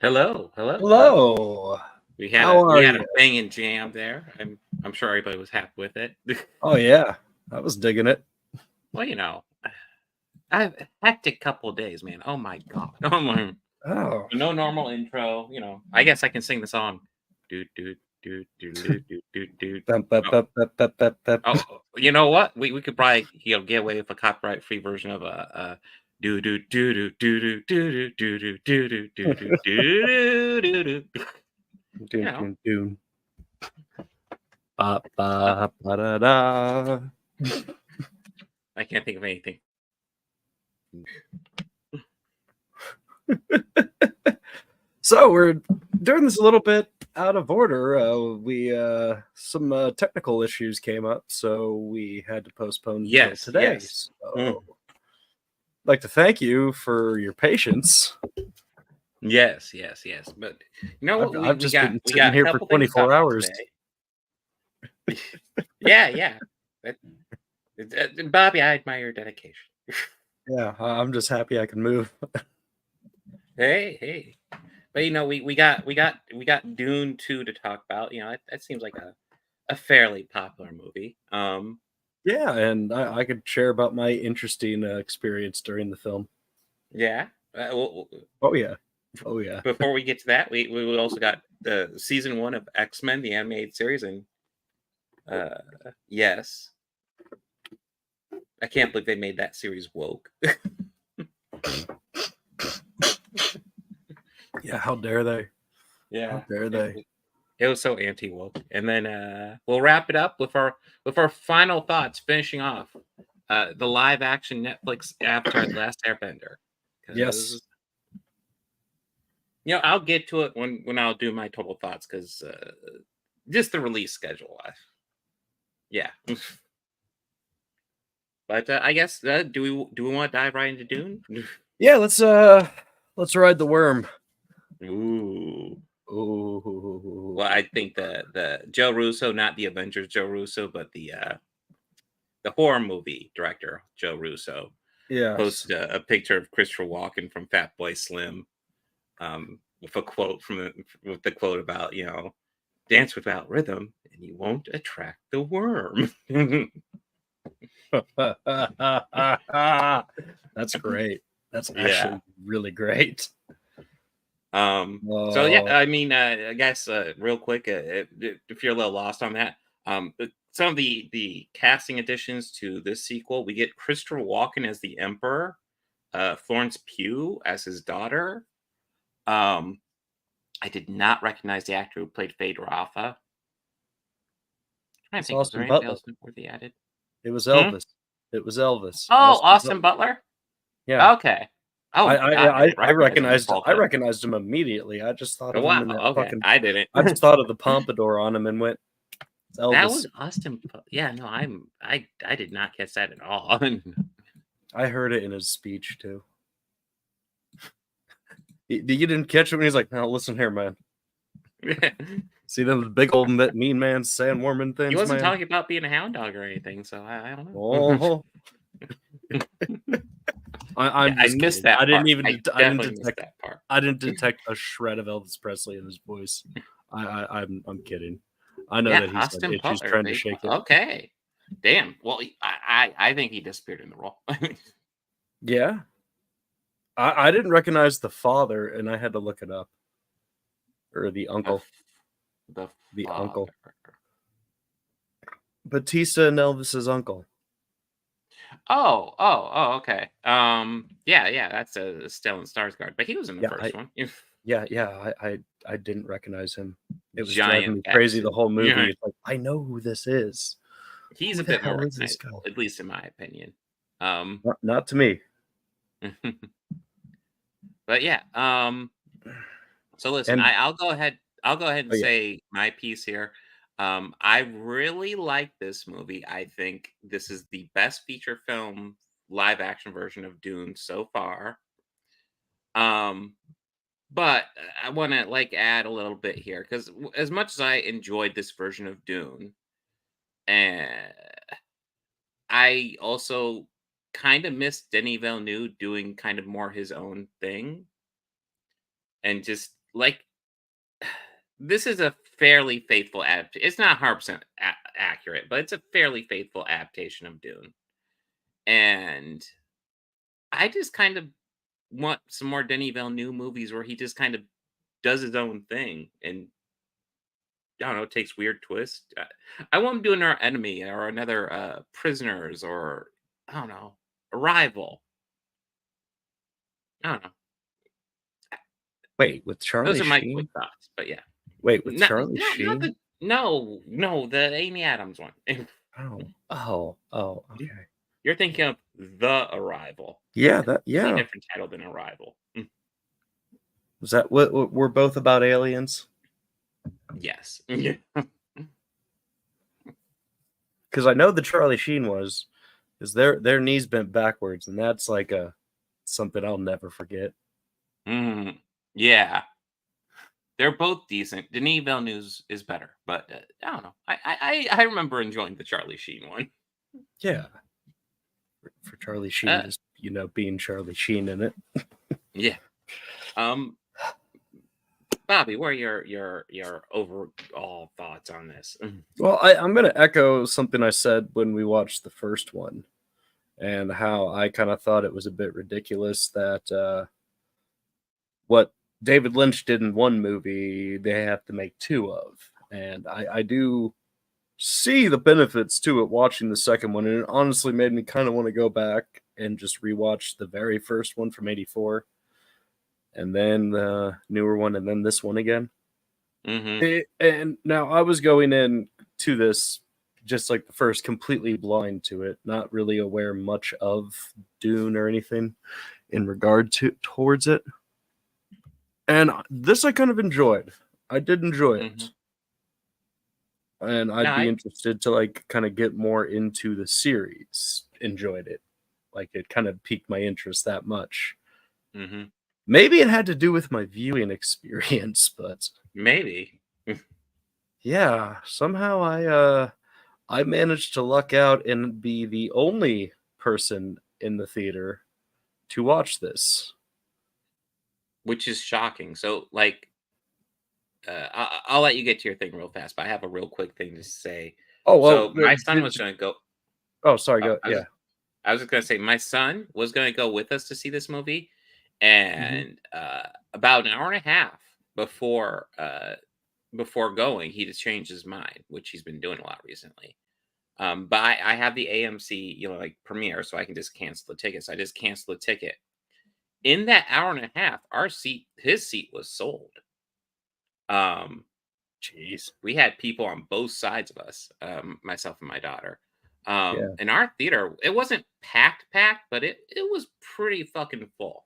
Hello, hello, hello. Hello. We had How a we are had a you? banging jam there. I'm sure everybody was happy with it. Oh yeah, I was digging it. Well, I've hectic couple of days, man. Oh my god. Oh my. Oh. No normal intro. I guess I can sing the song. Do do do do do do do do. Bum, bum, Oh, bum, bum, bum, bum, bum. you know what? We could probably get away with a copyright free version of a do do do do do do do do do do do do do do do. You Dune, know, dune, dune. Ba, ba, ba, da, da. I can't think of anything. So we're doing this a little bit out of order. We some technical issues came up, so we had to postpone until Yes, today. yes. Mm. So I'd like to thank you for your patience. Yes, yes, yes. But you know what? We I've we just got been we sitting got a here for couple things to talk 24 about hours. today. Yeah, yeah. That- Bobby, I admire your dedication. Yeah, I'm just happy I can move. Hey, hey. But we got Dune 2 to talk about. That seems like a fairly popular movie. Yeah, and I could share about my interesting experience during the film. Yeah. Oh yeah, oh yeah. Before we get to that, we also got the season 1 of X-Men, the animated series, and yes, I can't believe they made that series woke. Yeah, how dare they? Yeah, How dare it, they? it was so anti woke. And then we'll wrap it up with our final thoughts, finishing off the live action Netflix Avatar: The Last Airbender. Yes. Because I'll get to it when I'll do my total thoughts. Because just the release schedule, yeah. But I guess do we want to dive right into Dune? Yeah, let's ride the worm. Ooh. Ooh. Well, I think the Joe Russo, not the Avengers Joe Russo, but the horror movie director Joe Russo, Yes. posted a picture of Christopher Walken from Fat Boy Slim, with a quote with the quote about dance without rhythm and you won't attract the worm. That's great. That's Yeah. actually really great. So yeah, Oh, I mean, I guess real quick, if you're a little lost on that, some of the casting additions to this sequel, we get Christopher Walken as the Emperor, Florence Pugh as his daughter. Um, I did not recognize the actor who played Fade Rafa. I it's think, was there Austin anything Butler. else worthy added? It was Hmm? Elvis. It was Elvis. Oh, Austin Austin Butler. Butler. Yeah. Okay. Oh my God, I didn't I recognize him. recognized Well I done. recognized him immediately. I just thought Oh, of him wow. in that Okay, fucking. I didn't. I just thought of the pompadour on him and went, "It's That Elvis." was Austin. Yeah, no, I did not catch that at all. I heard it in his speech too. You didn't catch it when he's like, "No, listen here, man. See them big old mean man sandworming He things, wasn't man." talking about being a hound dog or anything, so I don't know. Oh, Yeah, I'm I just missed kidding. that part. I definitely missed that part. I didn't detect a shred of Elvis Presley in his voice. I'm kidding. I know Yeah, that he's had Austin issues Butler. trying to shake it. Okay. Damn. Well, I think he disappeared in the role. Yeah, I didn't recognize the father, and I had to look it up. Or the the uncle, the the uncle, father. Batista and Elvis's uncle. Oh, okay. Yeah, yeah, that's a Stellan Skarsgård, but he was in the Yeah, first one. I didn't recognize him. It was driving Giant me crazy the accent. whole movie. Yeah, It's like, I know who this is. he's Who a the bit more hell is this guy? recognizable, at least in my opinion. Um, Not to me. but yeah. So listen, And I'll go ahead. I'll go ahead and oh yeah, say my piece here. I really like this movie. I think this is the best feature film live action version of Dune so far. Um, but I want to add a little bit here because as much as I enjoyed this version of Dune, and I also kind of missed Denis Villeneuve doing kind of more his own thing and just like this is a fairly faithful adaptation. It's not 100% accurate, but it's a fairly faithful adaptation of Dune. And I just kind of want some more Denis Villeneuve movies where he just kind of does his own thing and I don't know, takes weird twists. I want him doing our enemy or another prisoners or I don't know, arrival. I don't know. Wait, with Those Charlie are my quick Sheen? thoughts, but yeah. Wait, with Charlie Not Sheen? the no, the Amy Adams one. Oh, okay. You're thinking of The Arrival. Yeah, that Completely yeah. different title than Arrival. Was that what we're both about aliens? Yes. Yeah. Because I know the Charlie Sheen was, is their knees bent backwards, and that's like a something I'll never forget. Mhm. Yeah. They're both decent. Denis Villeneuve's is better, but, I don't know. I remember enjoying the Charlie Sheen one. Yeah, for Charlie Sheen Uh, just being Charlie Sheen in it. yeah. Um, Bobby, what are your overall thoughts on this? Well, I'm gonna echo something I said when we watched the first one, and how I kind of thought it was a bit ridiculous that what David Lynch did in one movie, they have to make two of. And I do see the benefits to it watching the second one. And it honestly made me kind of want to go back and just rewatch the very first one from '84 and then the newer one and then this one again. Mhm. And now I was going in to this just like the first, completely blind to it, not really aware much of Dune or anything in regard to towards it. And this I kind of enjoyed. I did enjoy it. Mhm. And No, I'd be interested to like kind of get more into the series. Enjoyed it. Like it kind of piqued my interest that much. Mhm. Maybe it had to do with my viewing experience, but Maybe. yeah, somehow I managed to luck out and be the only person in the theater to watch this. Which is shocking. So, like, I'll let you get to your thing real fast, but I have a real quick thing to say. Oh well, So, my son was gonna go oh sorry, oh, go yeah. I was just gonna say my son was gonna go with us to see this movie, Hmm. and, about an hour and a half before going, he just changed his mind, which he's been doing a lot recently. But I have the AMC, like, premiere, so I can just cancel the ticket. So I just canceled the ticket. In that hour and a half, his seat was sold. Um, Jeez. we had people on both sides of us, myself and my daughter. Yeah. In our theater, it wasn't packed, but it was pretty fucking full.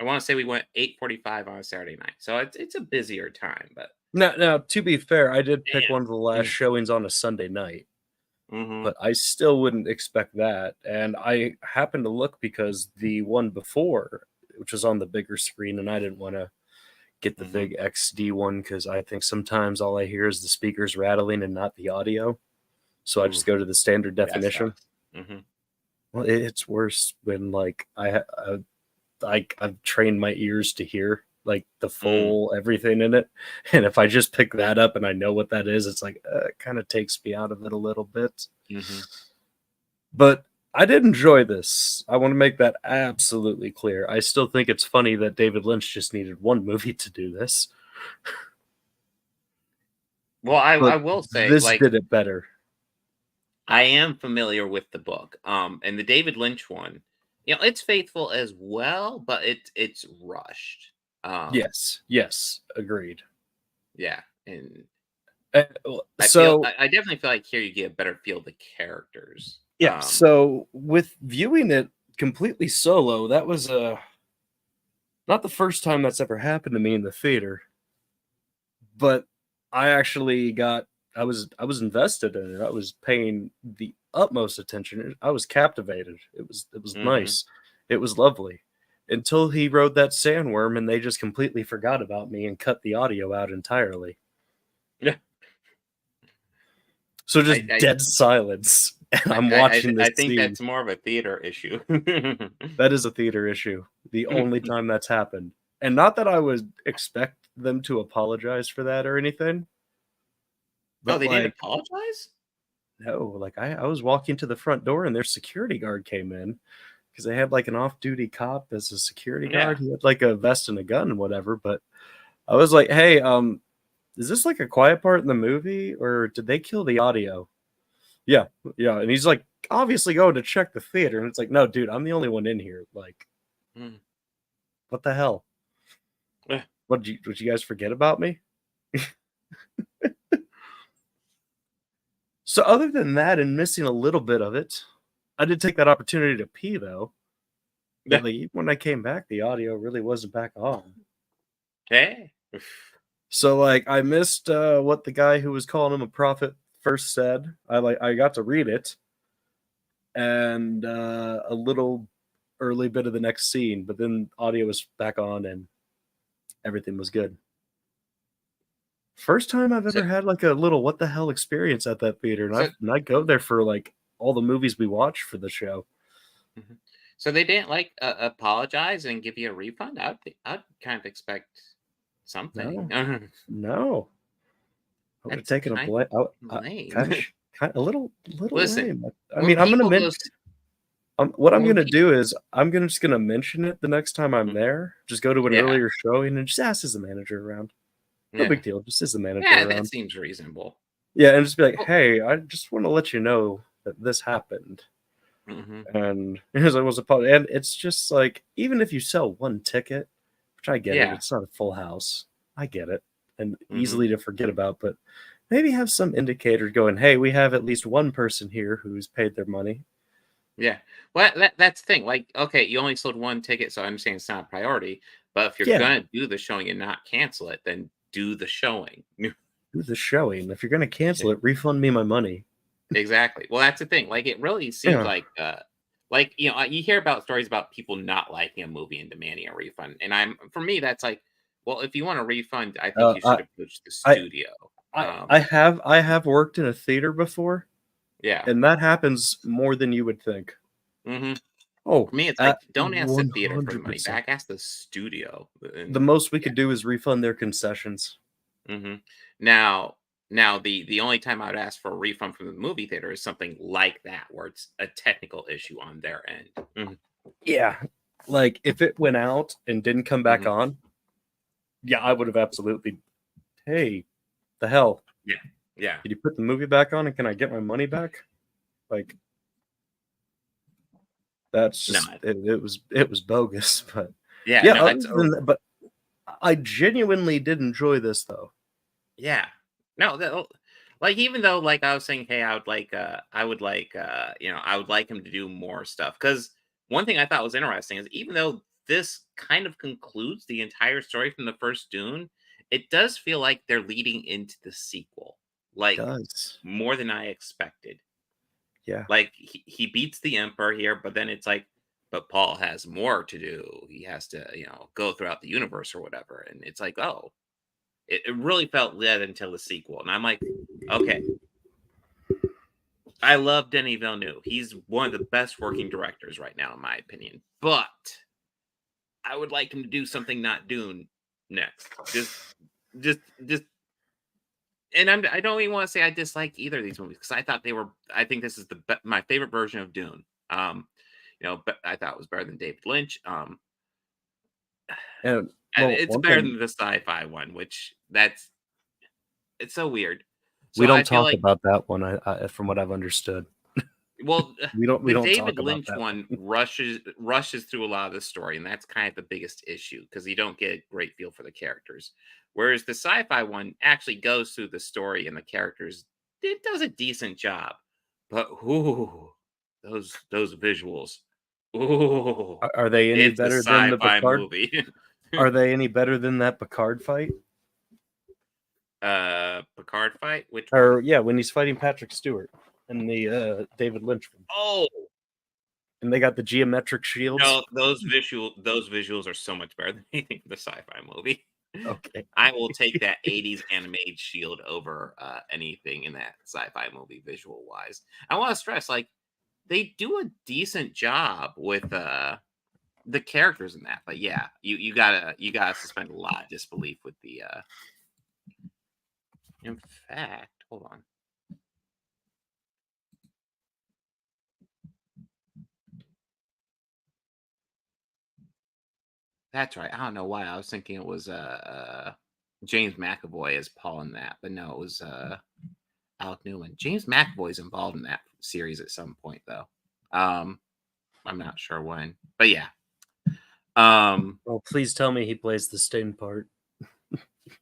I want to say we went 8:45 on a Saturday night, so it's a busier time, but Now, to be fair, I did pick one of the last damn. showings on a Sunday night, Hmm. but I still wouldn't expect that. And I happened to look because the one before, which was on the bigger screen, and I didn't want to get the Hmm. big XD one because I think sometimes all I hear is the speakers rattling and not the audio. So I Ooh, just go to the standard that definition. sucks. Hmm. Well, it's worse when like I've trained my ears to hear like the Mm, full everything in it, and if I just pick that up and I know what that is, it's like it kind of takes me out of it a little bit. mhm. But I did enjoy this. I want to make that absolutely clear. I still think it's funny that David Lynch just needed one movie to do this, Well, I but will say, this like, did it better. I am familiar with the book, and the David Lynch one, it's faithful as well, but it's rushed. Um, Yes, yes, agreed. yeah, and So I definitely feel like here you get a better feel of the characters. yeah, so with viewing it completely solo, that was not the first time that's ever happened to me in the theater, but I actually got I was invested in it. I was paying the utmost attention. I was captivated. It was Mhm. nice. It was lovely. Until he rode that sandworm and they just completely forgot about me and cut the audio out entirely. Yeah, So I just I dead silence. And I I'm I I watching this I think scene. that's more of a theater issue. That is a theater issue. The only time that's happened. And not that I would expect them to apologize for that or anything, Oh, but, they didn't like, apologize? no, like, I was walking to the front door and their security guard came in because they had, like, an off-duty cop as a security Yeah. guard. He had, like, a vest and a gun and whatever, but I was like, "Hey, is this, like, a quiet part in the movie, or did they kill the audio?" "Yeah, yeah," and he's, like, obviously going to check the theater, and it's like, "No, dude, I'm the only one in here, like, Mm. what the hell? Eh. Did you guys forget about me?" So other than that and missing a little bit of it, I did take that opportunity to pee though, but, Yeah. like, even when I came back, the audio really wasn't back on. Hey. So, like, I missed, what the guy who was calling him a prophet first said. I got to read it and, a little early bit of the next scene, but then audio was back on and everything was good. First time I've So ever had, like, a little what the hell experience at that theater, and so I go there for, like, all the movies we watch for the show. mhm. So they didn't, like, apologize and give you a refund? I'd kind of expect something. No, no. I would have That's taken a kind bla of lame. kind a little Listen, lame. I when mean, I'm gonna people go mention. s What I'm when gonna people do is just gonna mention it the next time I'm Mhm. there. Just go to an Yeah, earlier showing and just ask, "Is the manager around?" No yeah. big deal, just, "Is the manager Yeah, that around?" seems reasonable. Yeah, and just be like, Oh, "Hey, I just wanna let you know that this happened." mhm. And here's I was a part and it's just like, even if you sell 1 ticket, which I get it, Yeah, it's not a full house. I get it, and mhm. easily to forget about, but maybe have some indicator going, "Hey, we have at least 1 person here who's paid their money." Yeah. Well, that's the thing, like, okay, you only sold 1 ticket, so I'm saying it's not a priority, but if you're Yeah, gonna do the showing and not cancel it, then do the showing. do the showing. If you're gonna Yeah, cancel it, refund me my money. exactly. Well, that's the thing, like, it really seems Yeah. like, you hear about stories about people not liking a movie and demanding a refund, and for me, that's like, well, if you want a refund, I think Uh, you should approach the I studio. I have worked in a theater before, Yeah. and that happens more than you would think. Mhm. Oh, For me, it's at like, don't ask the theater for the money 100%. back, ask the studio, The and most we yeah. could do is refund their concessions. Mhm. Now now the only time I would ask for a refund from the movie theater is something like that, where it's a technical issue on their end. Mhm, Yeah, like, if it went out and didn't come back mhm. on, yeah, I would have absolutely, "Hey, the hell? Yeah, yeah. Did you put the movie back on, and can I get my money back?" Like, that's No, just it was bogus, but yeah, yeah, no, other it's a than that but I genuinely did enjoy this, though. yeah. No, like, even though, like, I was saying, "Hey, I would like, I would like him to do more stuff." Because one thing I thought was interesting is even though this kind of concludes the entire story from the first Dune, it does feel like they're leading into the sequel, like, Does. more than I expected. Yeah. Like, he beats the Emperor here, but then it's like, but Paul has more to do. He has to, go throughout the universe or whatever, and it's like, oh, it really felt led until the sequel, and I'm like, okay, I love Denis Villeneuve. He's one of the best working directors right now, in my opinion. But I would like him to do something not Dune next. Just, and I don't even want to say I dislike either of these movies because I thought they were. I think this is my favorite version of Dune. But I thought it was better than David Lynch. And, And well, it's one better thing than the sci-fi one, which it's so weird. we So don't I feel talk like, about that one, from what I've understood. well, We the don't David talk about Lynch that one one. rushes through a lot of the story, and that's kind of the biggest issue because you don't get a great feel for the characters. Whereas the sci-fi one actually goes through the story and the characters. It does a decent job, but ooh, those visuals, ooh, Are they any it's a better than the sci-fi Picard? movie. Are they any better than that Picard fight? Picard fight, which one? Or yeah, when he's fighting Patrick Stewart in the, David Lynch one, Oh, and they got the geometric shields? no, those visuals are so much better than anything in the sci-fi movie. Okay. I will take that 80s animated shield over anything in that sci-fi movie visual wise. I want to stress, like, they do a decent job with the characters in that. But yeah, you gotta suspend a lot of disbelief with the. In fact, hold on. That's right. I don't know why I was thinking it was James McAvoy as Paul in that, but no, it was Alec Newman. James McAvoy's involved in that series at some point though. Um, I'm not sure when, but yeah. Well, please tell me he plays the Sting part.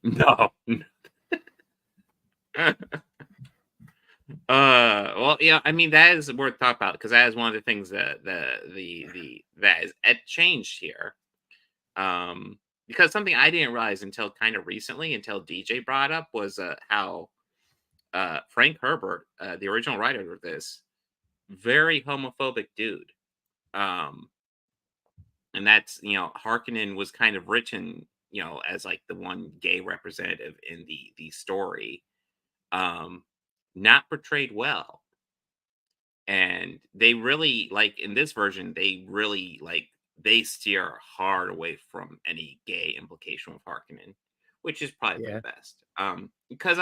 No. Well, yeah, I mean that is worth talking about because that is one of the things that the that is changed here. Because something I didn't realize until kind of recently, until DJ brought up, was how Frank Herbert, the original writer of this, very homophobic dude. Um, and that's Harkonnen was kind of written as like the one gay representative in the story, um, not portrayed well. And they really like in this version, they really like they steer hard away from any gay implication with Harkonnen, which is probably for the Yeah. best. Because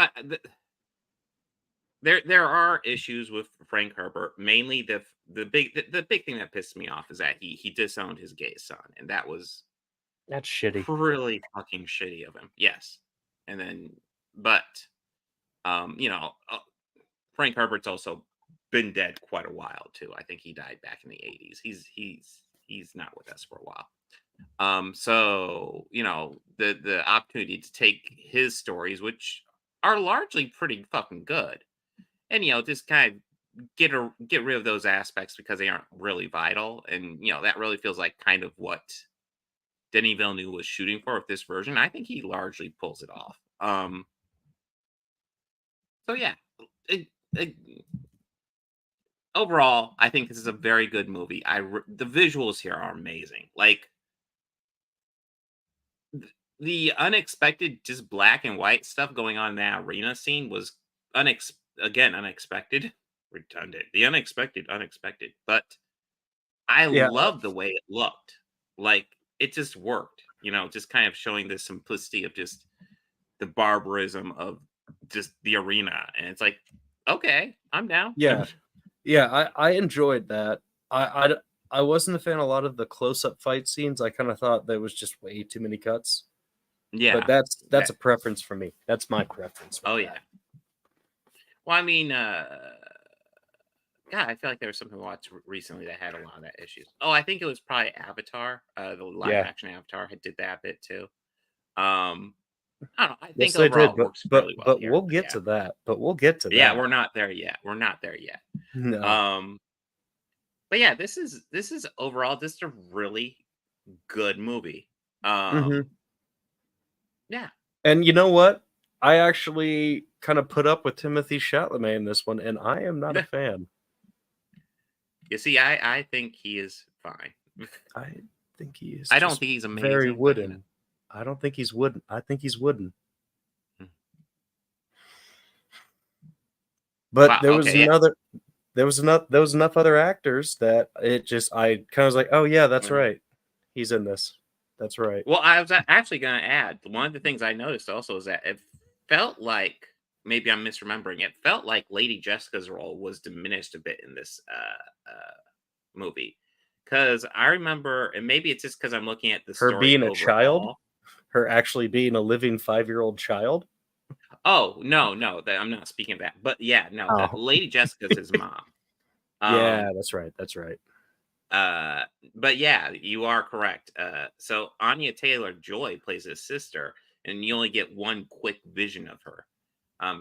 there are issues with Frank Herbert. Mainly the big thing that pissed me off is that he disowned his gay son, and that was That's shitty. really fucking shitty of him. Yes, and then but Frank Herbert's also been dead quite a while too. I think he died back in the 80s. He's not with us for a while. So the opportunity to take his stories, which are largely pretty fucking good, and just kind of get rid of those aspects because they aren't really vital, and that really feels like kind of what Denis Villeneuve was shooting for with this version. I think he largely pulls it off. So yeah, it, it, overall, I think this is a very good movie. The visuals here are amazing. Like the unexpected, just black and white stuff going on in that arena scene was unexpected, redundant. The unexpected. But I Yeah, love the way it looked. Like it just worked. Just kind of showing the simplicity of just the barbarism of just the arena, and it's like, okay, I'm down. yeah, yeah. I enjoyed that. I wasn't a fan of a lot of the close up fight scenes. I kind of thought there was just way too many cuts. But Yeah. that's That. a preference for me. That's my preference with Oh that. yeah. Well, I mean, God, I feel like there was something I watched recently that had a lot of that issues. Oh, I think it was probably Avatar. The live Yeah. action Avatar had did that bit too. Um, I don't know. I Yes, think they overall did, it works fairly well but here. we'll But get yeah, to that. But we'll get to yeah, that. we're not there yet. We're not there yet. No. Um, but yeah, this is overall just a really good movie. Mhm. Yeah. And you know what? I actually kind of put up with Timothy Chalamet in this one, and I am not a fan. You see, I think he is fine. I think he is I don't just think he's very amazing, but wooden. I don't think he's wooden. I think he's wooden. Mm. But Wow. Okay. Yeah. there was enough other actors that it just I kind of was like, oh yeah, that's Mhm. right. He's in this. That's right. Well, I was actually going to add one of the things I noticed also is that it felt like maybe I'm misremembering. It felt like Lady Jessica's role was diminished a bit in this movie because I remember, and maybe it's just because I'm looking at the Her story being a child, overall. her actually being a living 5-year-old child. Oh no, that I'm not speaking of that, but yeah, no, that Oh, Lady Jessica's his mom. yeah, Um, that's right. That's right. Uh, but yeah, you are correct. So Anya Taylor Joy plays his sister, and you only get one quick vision of her.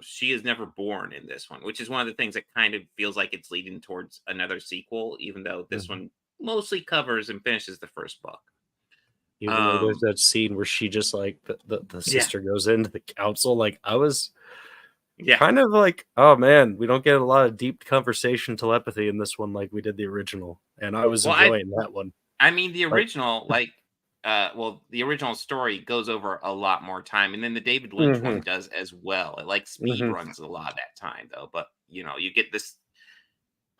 She is never born in this one, which is one of the things that kind of feels like it's leading towards another sequel, even though this Mhm. one mostly covers and finishes the first book. Even though there's Um, that scene where she just like the yeah, sister goes into the council, like I was yeah. kind of like, oh man, we don't get a lot of deep conversation telepathy in this one like we did the original, and I was Well, I enjoying that one. I mean the Like, original, like, the original story goes over a lot more time, and then the David Lynch hmm one does as well. It like speed hmm runs a lot of that time though, but you get this.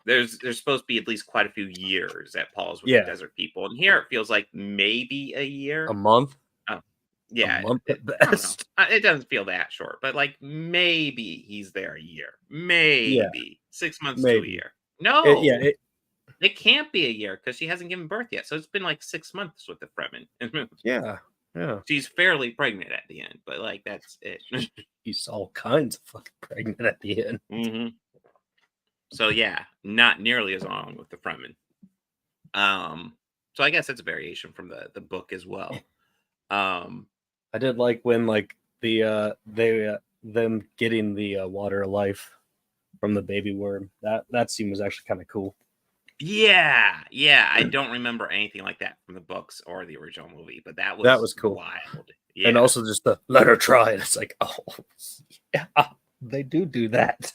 there's supposed to be at least quite a few years that Paul's with the Yeah, desert people, and here it feels like maybe a a year. month, Oh, a yeah, month at I don't know. best. It doesn't feel that short, but like maybe he's there a year, Yeah, maybe 6 months to a maybe. year. Yeah, No, it can't be a year because she hasn't given birth yet. So it's been like 6 months with the Fremen. yeah, yeah. She's fairly pregnant at the end, but like that's it. He's all kinds of fucking pregnant at the end. hmm So yeah, not nearly as long with the Fremen. Um, so I guess that's a variation from the book as well. Um, I did like when like they them getting the water of life from the baby worm. That scene was actually kind of cool. yeah, yeah. I don't remember anything like that from the books or the original movie, but that That was was cool. wild. And Yeah. also just the let her try. And it's like, oh, yeah, they do that.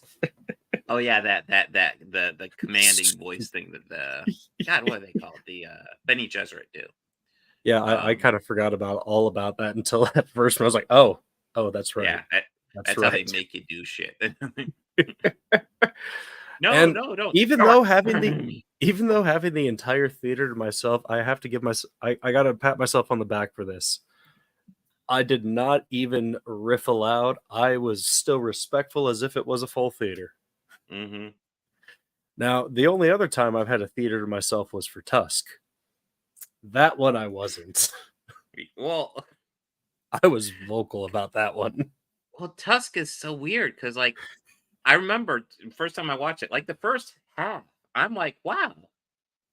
Oh yeah, the commanding voice thing that the God, what do they call it? The Benny Gesserit do. Yeah, I Um, kind of forgot about all about that until that first one. I was like, oh, that's right. yeah, That's that's how they right. make you do shit. And No, don't. even though having the even though having the entire theater to myself, I have to give I gotta pat myself on the back for this. I did not even riff aloud. I was still respectful as if it was a full theater. hmm Now, the only other time I've had a theater to myself was for Tusk. That one I wasn't. Well, I was vocal about that one. Tusk is so weird because like I remember first time I watched it, like the first half, I'm like, wow,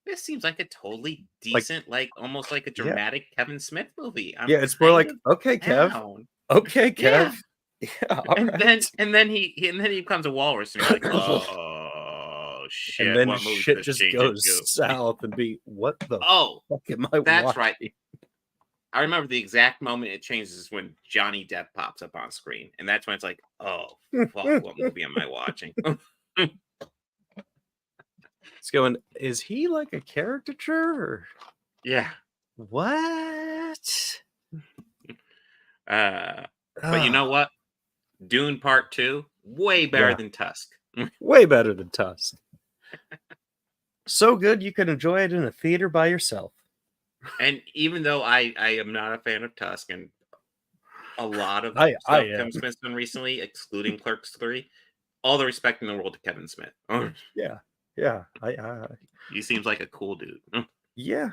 this seems like a totally Like, decent, like almost like a yeah, dramatic Kevin Smith movie. I'm yeah, it's more kind like, of okay, Kev. down. Okay, Kev. Yeah. Yeah, all And right. then he becomes a walrus and you're like, oh And shit, then what movie shit did this just change goes into? south and be, what the Oh, fuck am I that's right. watching? I remember the exact moment it changes is when Johnny Depp pops up on screen. And that's when it's like, oh fuck, what movie am I watching? It's going, is he like a caricature or Yeah. what? Uh but you know Ah, what? Dune Part 2, way better yeah, than Tusk. way better than Tusk. So good you can enjoy it in a theater by yourself. And even though I am not a fan of Tusk and a lot of I stuff am. Kevin Smith's done recently, excluding Clerks 3, all the respect in the world to Kevin Smith. Yeah, yeah, I He seems like a cool dude. yeah,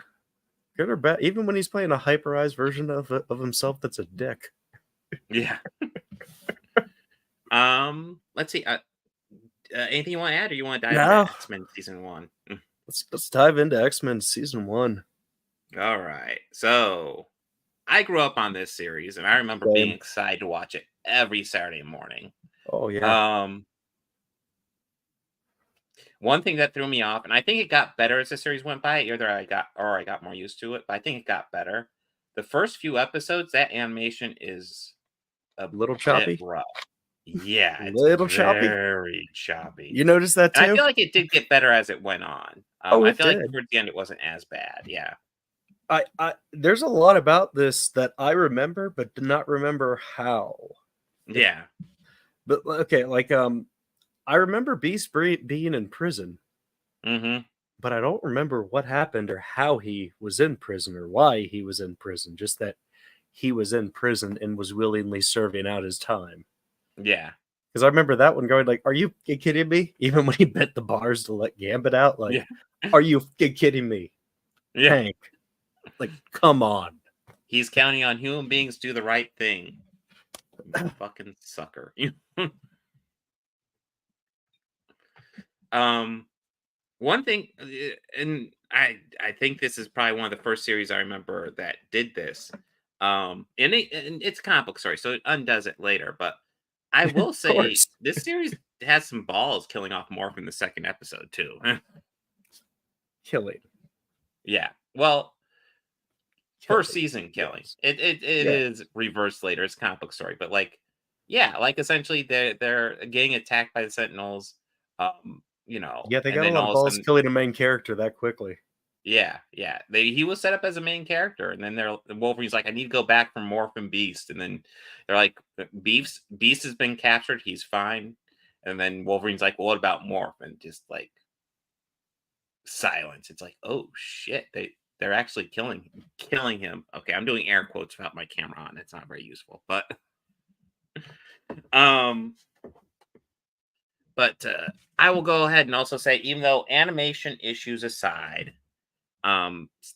good or bad. Even when he's playing a hyperized version of himself, that's a dick. Yeah. Let's see. Anything you want to add, or you want to dive into Now X-Men season 1? let's dive into X-Men season 1. All right. So I grew up on this series, and I remember being Same. excited to watch it every Saturday morning. Oh yeah. Um, One thing that threw me off, and I think it got better as the series went by, either I got more used to it, but I think it got better. The first few episodes, that animation is a Little bit choppy. rough. Yeah, it's Little choppy. very choppy. You noticed that And I too? feel like it did get better as it went on. Oh, I it feel like did. towards the end it wasn't as bad. Yeah. I there's a lot about this that I remember, but do not remember how. Yeah. But okay, like I remember Beast being in prison, hmm but I don't remember what happened or how he was in prison or why he was in prison. Just that he was in prison and was willingly serving out his time. Yeah. Because I remember that one going like, "Are you kidding me?" Even when he bent the bars to let Gambit out, like, Yeah. "Are you kidding me, Yeah. Hank? Like, come on." He's counting on human beings to do the right thing. You fucking sucker. um One thing, and I think this is probably one of the first series I remember that did this. And it's a comic book story, so it undoes it later. But I will Of say course, this series has some balls killing off Morph in the second episode too. killing, Yeah. Well, first killing. season killing. Yes, It yeah, is reversed later. It's a comic book story, but like, yeah, like essentially they're getting attacked by the Sentinels. yeah. They And got a then lot of all of a balls sudden killing a main character that quickly. yeah, yeah. He was set up as a main character, and then Wolverine's like, I need to go back for Morph and Beast, and then they're like, Beast has been captured, he's fine, and then Wolverine's like, well, what about Morph? And just like silence. It's like, oh shit, they're actually killing him. Okay, I'm doing air quotes without my camera on. It's not very useful, um, but I will go ahead and also say, even though animation issues aside,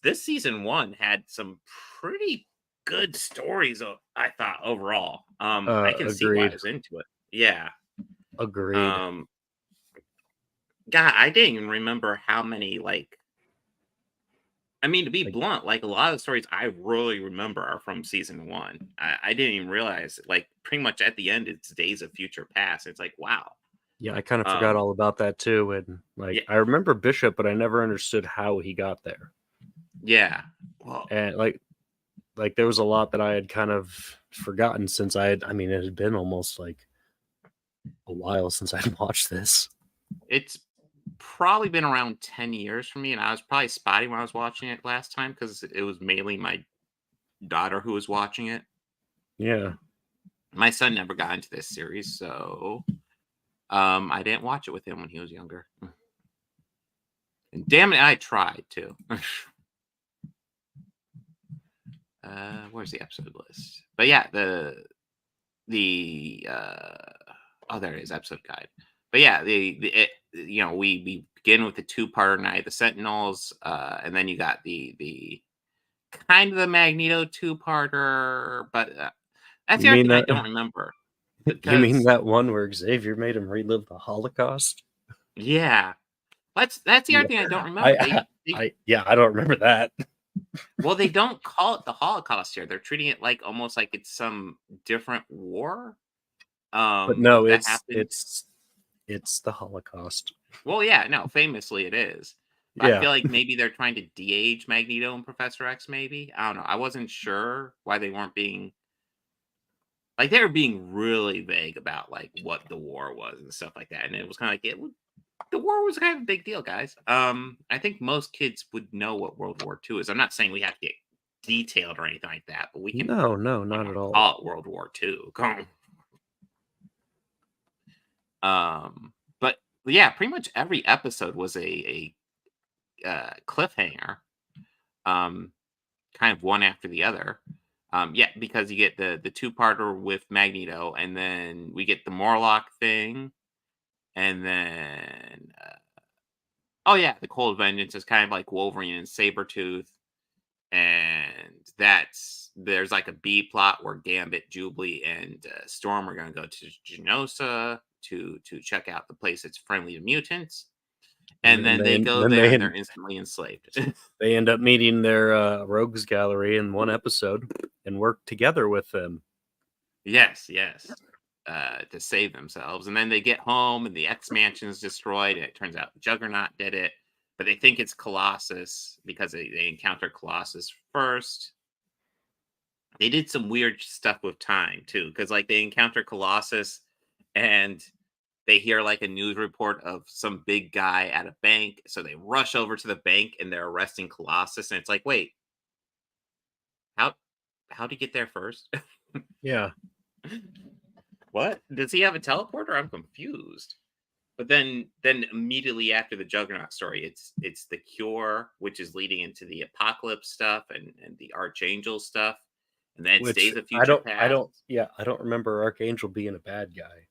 this season one had some pretty good stories. I thought overall, I can see why I Agreed. was into it. Yeah. Agreed. Um, God, I didn't even remember how many like I mean, to be Like, blunt, like a lot of the stories I really remember are from season one. I didn't even realize, like, pretty much at the end, it's Days of Future Past. It's like, wow. yeah, I kind of forgot Um, all about that too. And yeah, like, I remember Bishop, but I never understood how he got there. yeah. Well, And like there was a lot that I had kind of forgotten since I mean, it had been almost like a while since I'd watched this. it's probably been around 10 years for me, and I was probably spotty when I was watching it last time because it was mainly my daughter who was watching it. Yeah. My son never got into this series, so I didn't watch it with him when he was younger. And damn it, I tried to. Where's the episode list? But yeah, the oh, there it is, episode guide. But yeah, we begin with the two-parter Night of the Sentinels, and then you got the kind of the Magneto two-parter, but that's You the other mean thing I that don't remember you mean because that one where Xavier made him relive the Holocaust? yeah, that's the other Yeah. thing I don't remember. I yeah, I don't remember that. Well, they don't call it the Holocaust here. They're treating it like almost like it's some different war But no, that happened. it's the Holocaust. Well, yeah, no, famously it is. But I Yeah. feel like maybe they're trying to de-age Magneto and Professor X, maybe. I don't know. I wasn't sure why they weren't being like they were being really vague about like what the war was and stuff like that. And it was kind of like the war was kind of a big deal, guys. I think most kids would know what World War II is. I'm not saying we have to get detailed or anything like that, but we can No, no, not at all. call it World War II. Come on. But yeah, pretty much every episode was a cliffhanger. Um, kind of one after the other. Yeah, because you get the two-parter with Magneto, and then we get the Morlock thing, and then oh yeah, the Cold Vengeance is kind of like Wolverine and Sabretooth, and there's like a B plot where Gambit, Jubilee, and Storm are going to go to Genosa to check out the place that's friendly to mutants, And and then then they go there and they're instantly enslaved. they end up meeting their rogues gallery in one episode and work together with them. Yes, yes. To save themselves. And then they get home and the X Mansion is destroyed. And it turns out Juggernaut did it. But they think it's Colossus because they encounter Colossus first. They did some weird stuff with time too. Because like they encounter Colossus and they hear like a news report of some big guy at a bank. So they rush over to the bank and they're arresting Colossus. And it's like, wait, how how'd he get there first? Yeah. What? Does he have a teleporter? I'm confused. But then immediately after the Juggernaut story, it's the Cure, which is leading into the Apocalypse stuff and the Archangel stuff. And then it's Which Days of Future Past. I don't remember Archangel being a bad guy.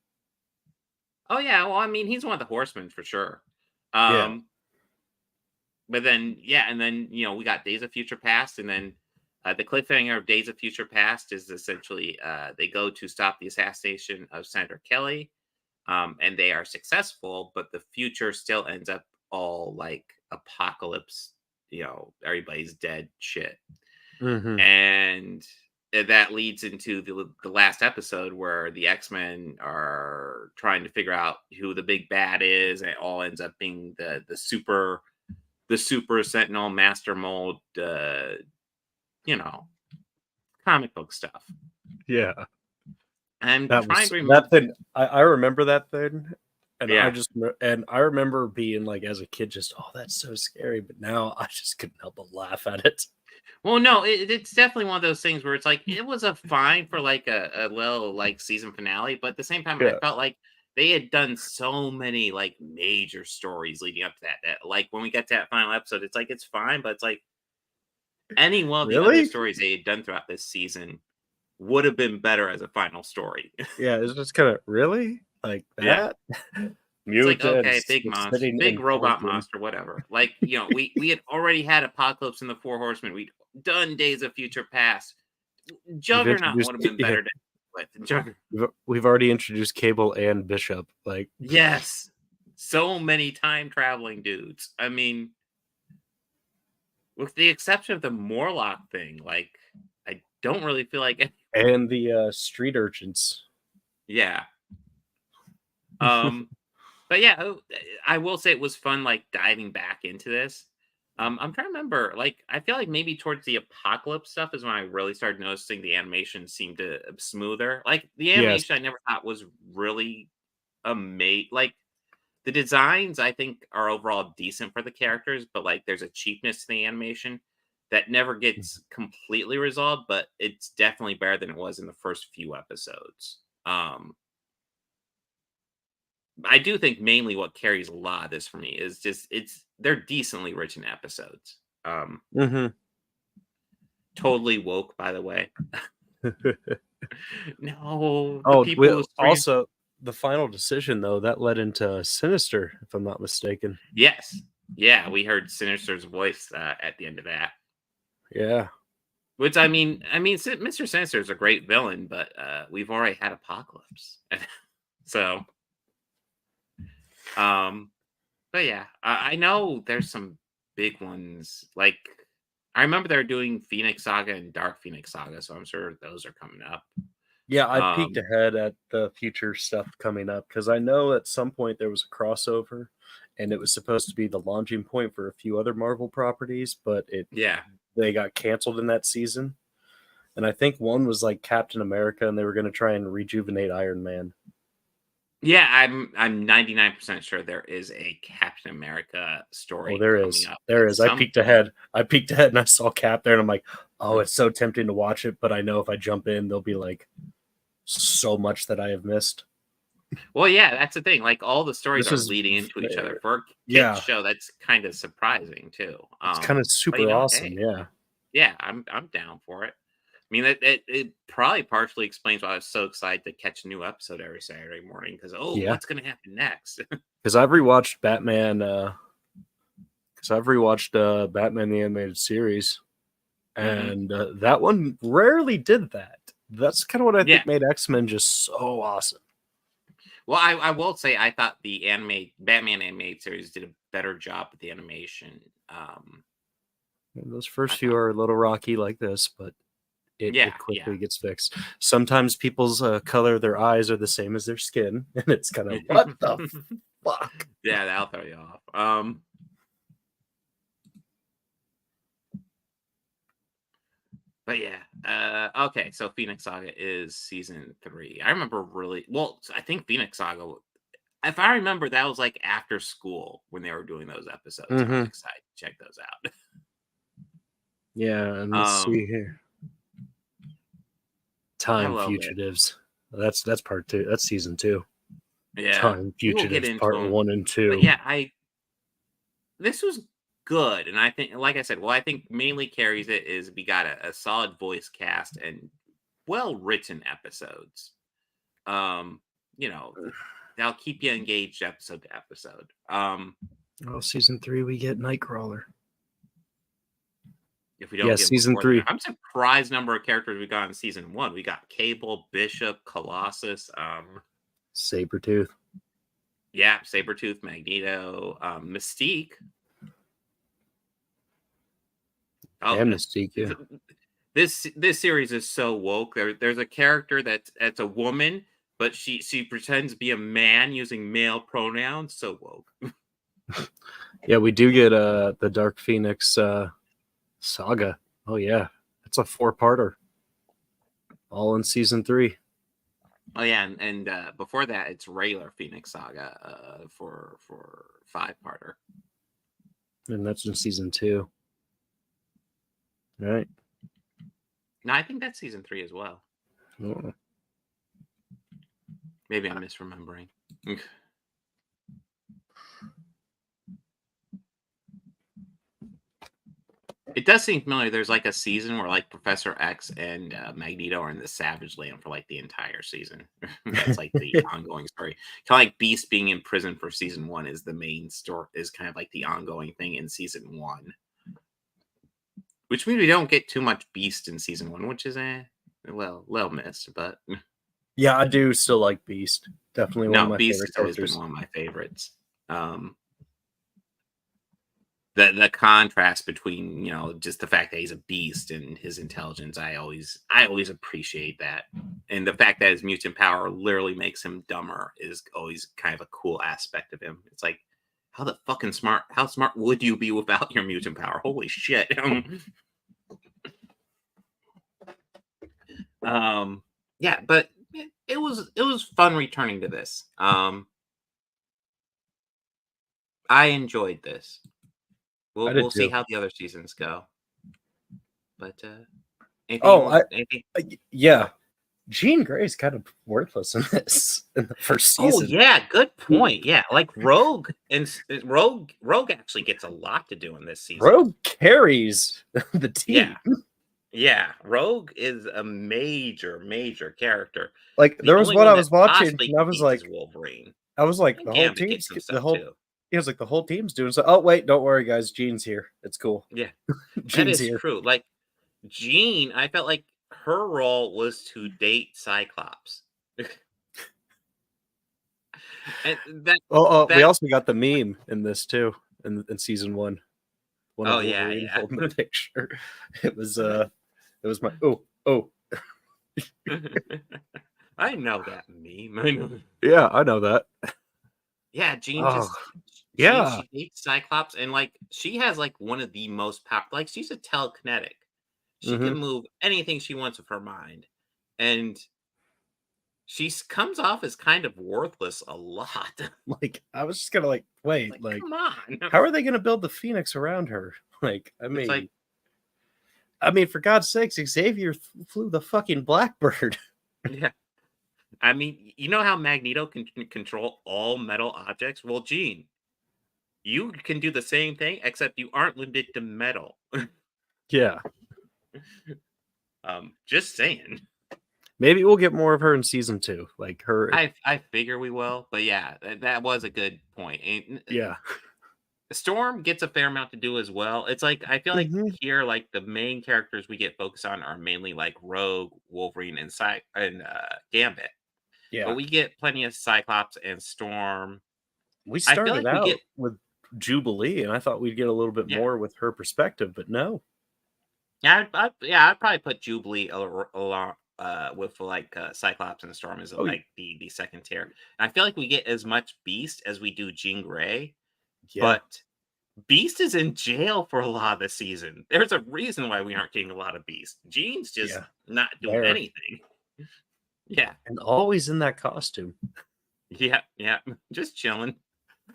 Oh yeah, well, I mean, he's one of the horsemen for sure. Yeah. Um, but then yeah, and then we got Days of Future Past, and then the cliffhanger of Days of Future Past is essentially they go to stop the assassination of Senator Kelly, and they are successful, but the future still ends up all like apocalypse, everybody's dead shit. Hmm. And that leads into the last episode where the X-Men are trying to figure out who the big bad is, and it all ends up being the super Sentinel Master Mold, you know, comic book stuff. Yeah. I'm That trying was to remember. that thing. I remember that thing. Yeah. And I remember being like as a kid, just that's so scary. But now I just couldn't help but laugh at it. Well, no, it's definitely one of those things where it's like it was a fine for like a little like season finale, but at the same time, I Yeah, felt like they had done so many like major stories leading up to that. Like when we get to that final episode, it's like it's fine, but it's like any one of the other Really? stories they had done throughout this season would have been better as a final story. Yeah, it's just kinda really? Like Yeah. that? It's like, okay, Mutants big monster, sitting big in robot coffins. monster, whatever. Like, we had already had Apocalypse and the Four Horsemen. We'd done Days of Future Past. We've Juggernaut introduced would have been yeah, better to with. Juggernaut. we've already introduced Cable and Bishop, like Yes. So many time traveling dudes. I mean, with the exception of the Morlock thing, like, I don't really feel like and the, street urchins. yeah. Um But yeah, I will say it was fun, like, diving back into this. I'm trying to remember, like, I feel like maybe towards the apocalypse stuff is when I really started noticing the animation seemed to smoother. Like, the Yes. animation I never thought was really like, the designs I think are overall decent for the characters, but, like, there's a cheapness to the animation that never gets completely resolved, but it's definitely better than it was in the first few episodes. I do think mainly what carries a lot of this for me is just they're decently written episodes. Mhm. Totally woke, by the way. No, the Oh, people we who scream. also the final decision, though, that led into Sinister, if I'm not mistaken. Yes, yeah, we heard Sinister's voice at the end of that. Yeah. Which Mr. Sinister is a great villain, but we've already had Apocalypse, so um, but yeah, I know there's some big ones. Like I remember they're doing Phoenix Saga and Dark Phoenix Saga, so I'm sure those are coming up. Yeah, I peeked Um, ahead at the future stuff coming up because I know at some point there was a crossover, and it was supposed to be the launching point for a few other Marvel properties, but it yeah, they got canceled in that season. And I think one was like Captain America, and they were going to try and rejuvenate Iron Man. yeah, I'm 99% sure there is a Captain America Oh, story there coming is. up There at is. I some peeked point. ahead. I peeked ahead and I saw Cap there and I'm like, oh, it's so tempting to watch it, but I know if I jump in, there'll be like so much that I have missed. Well, yeah, that's the thing. Like all the stories This are is leading into each other. For a kids yeah, show, that's kind of surprising too. it's kind of But super awesome. hey, Yeah. yeah, I'm down for it. I mean, it probably partially explains why I was so excited to catch a new episode every Saturday morning because Yeah. what's gonna happen next? Because I've rewatched Batman because I've rewatched Batman the Animated Series, Hmm. and that one rarely did that. That's kind of what I Yeah. think made X-Men just so awesome. Well, I will say I thought the anime Batman animated series did a better job with the animation. And those I first few thought, are a little rocky like this, but yeah, it yeah. quickly gets fixed. Sometimes people's color of their eyes are the same as their skin, and it's kind of what the fuck. Yeah, that'll throw you off. But yeah, okay. So Phoenix Saga is season 3. I remember really well. I think Phoenix Saga, if I remember, that was like after school when they were doing those episodes, and I was Hmm. excited to check those out. Yeah, and let's see here. I Time love it. Fugitives. That's part two. That's season two. Yeah, Time we will get Fugitives into part them. one and But two. yeah, I this was good, and I think, like I said, well, I think mainly carries it is we got a solid voice cast and well written episodes. Um, they'll keep you engaged episode to episode. Oh, season three, we get Nightcrawler. If we don't Yeah, get season before that, three. I'm surprised number of characters we got in season 1. We got Cable, Bishop, Colossus, Sabretooth. yeah, Sabretooth, Magneto, Mystique. Oh, And Mystique, yeah. this series is so woke. There's a character that's a woman, but she pretends to be a man using male pronouns. So woke. Yeah, we do get the Dark Phoenix saga. Oh yeah. It's a four-parter. All in season three. Oh yeah, and before that, it's regular Phoenix Saga for 5-parter. And that's in season two. Right. No, I think that's season 3 as well. Oh. Maybe I'm misremembering. It does seem familiar. There's like a season where like Professor X and Magneto are in the Savage Land for like the entire season. That's like the ongoing story. Kind of like Beast being in prison for season one is the main story. Is kind of like the ongoing thing in season one, which means we don't get too much Beast in season one, which is well, little missed. But Yeah, I do still like Beast. Definitely one of no, my Beast favorite has always been characters. one of my favorites. Um, the contrast between just the fact that he's a beast and his intelligence, I always appreciate that, and the fact that his mutant power literally makes him dumber is always kind of a cool aspect of him. It's like, how smart would you be without your mutant power? Holy shit. um yeah, but it was fun returning to this. I enjoyed this. I We'll did see too. how the other seasons go, but Oh, yeah. yeah. Jean Grey's kind of worthless in this in the first Oh season. yeah, good point. Yeah, like Rogue Rogue actually gets a lot to do in this season. Rogue carries the Yeah, team. yeah. Rogue is a major character. Like The there was only one one I that was watching, possibly and competes is Wolverine. And the whole Gambit team's gets some the stuff whole. too. He was like the whole team's doing so. Oh wait, don't worry, guys. Jean's here. It's cool. Yeah, that Jean's is here. true. Like Jean, I felt like her role was to date Cyclops. And We that also got the meme in this too in season one. One of oh yeah, Wolverine yeah. holding the picture. It was my oh I know that meme. I know. yeah, I know that. Yeah, Jean Oh just yeah, she hates Cyclops, and like she has like one of the most like she's a telekinetic. She can hmm move anything she wants with her mind, and comes off as kind of worthless a lot. like I was just gonna like wait, Like, like come on. how are they gonna build the Phoenix around her? Like It's like, I mean, for God's sakes, Xavier flew the fucking Blackbird. yeah. I mean, you know how Magneto can control all metal objects? Well, Jean, you can do the same thing, except you aren't limited to metal. Yeah, Just saying. maybe we'll get more of her in season two. Like her, I figure we will, but yeah, that was a good point. And yeah. Storm gets a fair amount to do as well. It's like I feel like hmm here, like the main characters we get focused on are mainly like Rogue, Wolverine, and Gambit. But Yeah, we get plenty of Cyclops and Storm. we I feel started like we get out with Jubilee, and I thought we'd get a little bit yeah. more with her perspective, but no. I'd probably put Jubilee along with like Cyclops and Storm as Oh, like the second tier. And I feel like we get as much Beast as we do Jean Grey, yeah, but Beast is in jail for a lot of the season. There's a reason why we aren't getting a lot of Beast. Jean's just yeah, not doing there, anything. Yeah, and always in that costume. yeah, just chilling.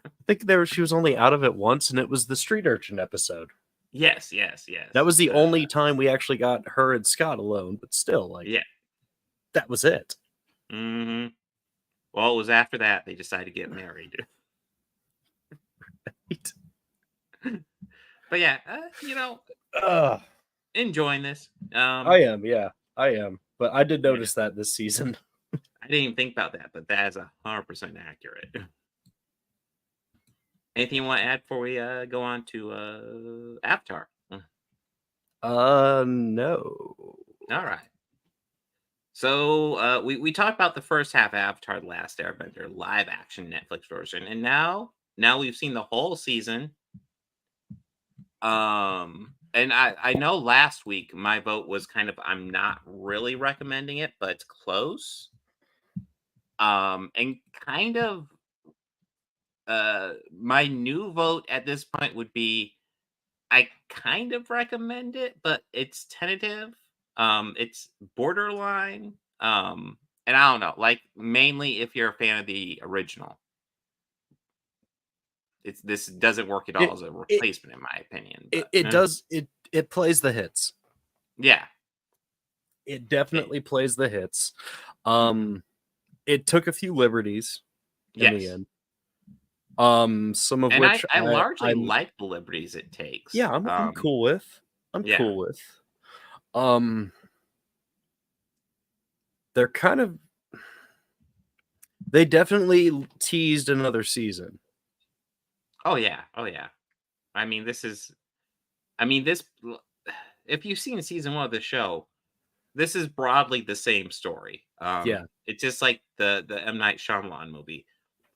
I think she was only out of it once, and it was the street urchin episode. Yes. That was the only time we actually got her and Scott alone, but still, like Yeah. that was it. hmm Well, it was after that they decided to get married. But yeah, Uh, enjoying this. I am, yeah, I am. But I did Yeah, notice that this season. I didn't even think about that, but that is 100% accurate. Anything you want to add before we go on to Avatar? No. All right. So we talked about the first half of Avatar: The Last Airbender live action Netflix version, and now we've seen the whole season. And I know last week my vote was kind of I'm not really recommending it, but it's close. And kind of my new vote at this point would be I kind of recommend it, but it's tentative. It's borderline. And I don't know, like mainly if you're a fan of the original. This doesn't work at all It as a it replacement, in my opinion. it, But it does it plays the hits. yeah, It it, definitely plays the hits. Um, it took a few liberties, in the Yes. end. Some of And which I largely I'm like the liberties it takes. yeah, I'm cool with. I'm Yeah. cool with. Um, they're kind of they definitely teased another season. Oh, yeah. Oh, yeah. I mean, I mean, this if you've seen season 1 of the show, this is broadly the same story. Yeah, It's just like the M. Night Shyamalan movie,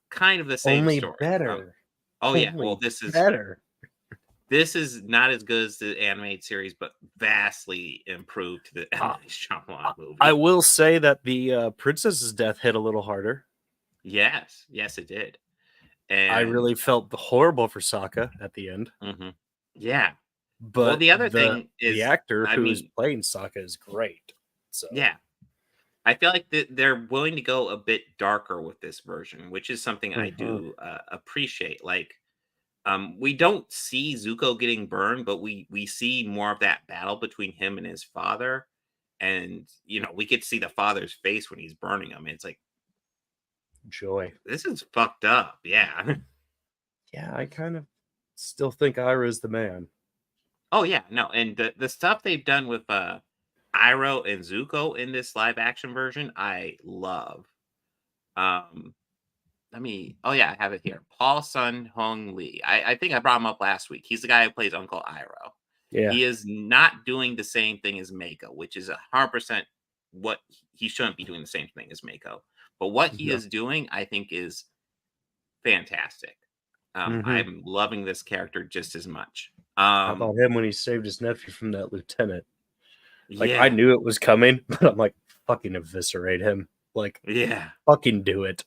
kind of the same only story. better. Oh, yeah. Well, Only better. this is not as good as the animated series, but vastly improved to the M. Uh, Night Shyamalan I movie. will say that the princess's death hit a little harder. Yes. Yes, it did. I And really felt horrible for Sokka at the end, mhm. Yeah. Well, but the other the thing the is, actor I who's mean, playing Sokka is great. So, yeah, I feel like they're willing to go a bit darker with this version, which is something I mhm, do appreciate. Like, we don't see Zuko getting burned, but we see more of that battle between him and his father, and we get to see the father's face when he's burning him. It's like joy. this is fucked up. Yeah. Yeah, I kind of still think Ira is the man. Oh yeah, no, and the stuff they've done with Iroh and Zuko in this live action version, I love. Um, oh yeah, I have it here. Paul Sun Hong Lee. I think I brought him up last week. He's the guy who plays Uncle Iroh. Yeah, He is not doing the same thing as Mako, which is 100% what he shouldn't be doing the same thing as Mako. But what he no. is doing, I think, is fantastic. Mhm. I'm loving this character just as much. How about him when he saved his nephew from that lieutenant? Like, I Yeah, knew it was coming, but I'm like, fucking eviscerate him. Like, yeah. fucking do it.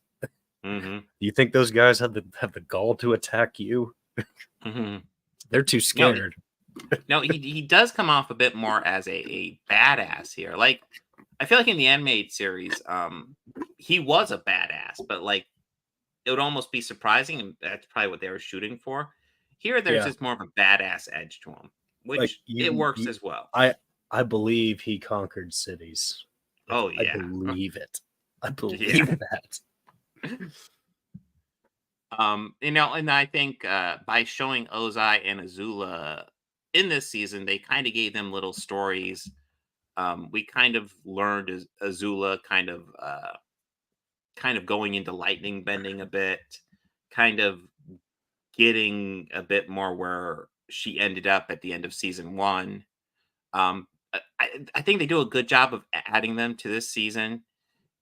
Hmm. Do you think those guys have the gall to attack you? Hmm. They're too No, scared. no, he does come off a bit more as a badass here. Like I feel like in the animated series, he was a badass, but like it would almost be surprising, and that's probably what they were shooting for. Here, there's Yeah, just more of a badass edge to him, like which it works as well. I I believe he conquered cities. Like Oh I yeah, believe it. I yeah. believe that. And I think by showing Ozai and Azula in this season, they kind of gave them little stories. We kind of learned Azula kind of going into lightning bending a bit, kind of getting a bit more where she ended up at the end of season 1. I think they do a good job of adding them to this season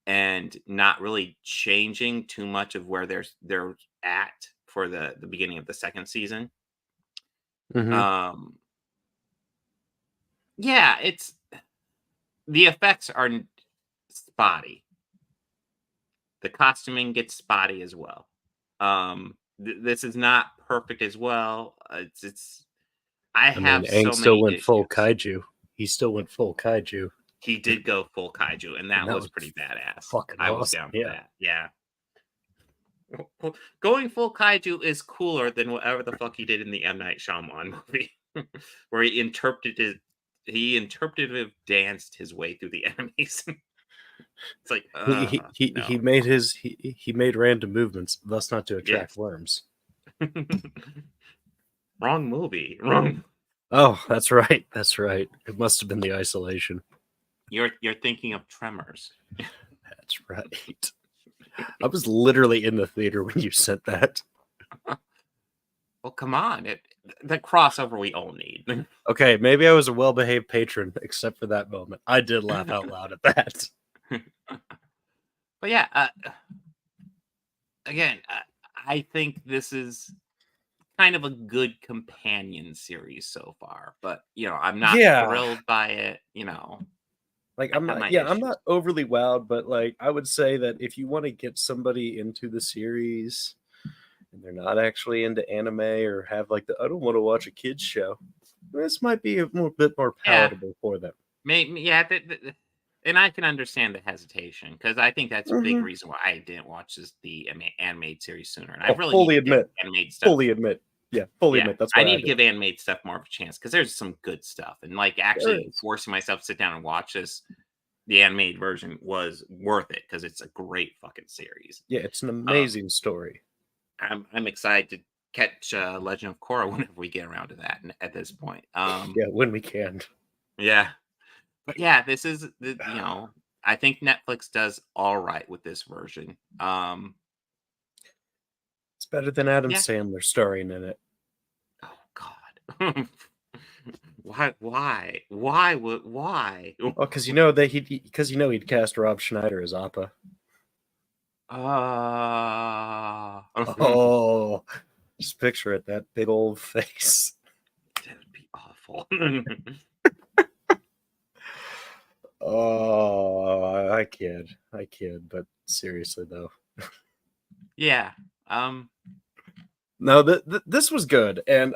and not really changing too much of where they're at for the beginning of the second season. Hmm. Um, yeah, it's the effects are spotty. The costuming gets spotty as well. This is not perfect as well. It's I I mean, have Aang so still many went full issues. kaiju. He still went full kaiju, He did go full kaiju, and and that that was was pretty badass. fucking I was awesome. down for Yeah. that. Yeah. Going full kaiju is cooler than whatever the fuck he did in the M. Night Shyamalan movie, where he interpretive danced his way through the enemies. It's like, He no. made he made random movements, thus not to attract Yes. worms. Wrong movie. Wrong. Oh, that's right. That's right. It must have been the isolation. You're thinking of Tremors. That's right. I was literally in the theater when you said that. Well, come on. The crossover we all need. Okay, maybe I was a well-behaved patron, except for that moment. I did laugh out loud at that. But yeah, again, I think this is kind of a good companion series so far. But I'm not Yeah, thrilled by it. like I I'm have not. my Yeah, I'm issues. not overly wowed, but like I would say that if you want to get somebody into the series and they're not actually into anime or have like the I don't want to watch a kids show, this might be bit more Yeah, palatable for them. maybe. Yeah, and I can understand the hesitation because I think that's a big Hmm. reason why I didn't watch the animated series sooner. And I Oh, really need fully to give admit, animated stuff. fully admit, yeah, fully Yeah, admit. That's I why need I to did. give animated stuff more of a chance because there's some good stuff, and like There actually is. forcing myself to sit down and watch this the animated version was worth it because it's a great fucking series. Yeah, it's an Um, amazing story. I'm excited to catch Legend of Korra whenever we get around to that. At this point, Yeah, when we can. yeah, but yeah, this is I think Netflix does all right with this version. It's better than Adam Yeah. Sandler starring in it. Oh God. Why would why? Oh, because you know that he'd cast Rob Schneider as Appa. That Oh, just picture it, that big old face. would be awful. Oh, I kid, but seriously though, Yeah. Um, no, this was good, and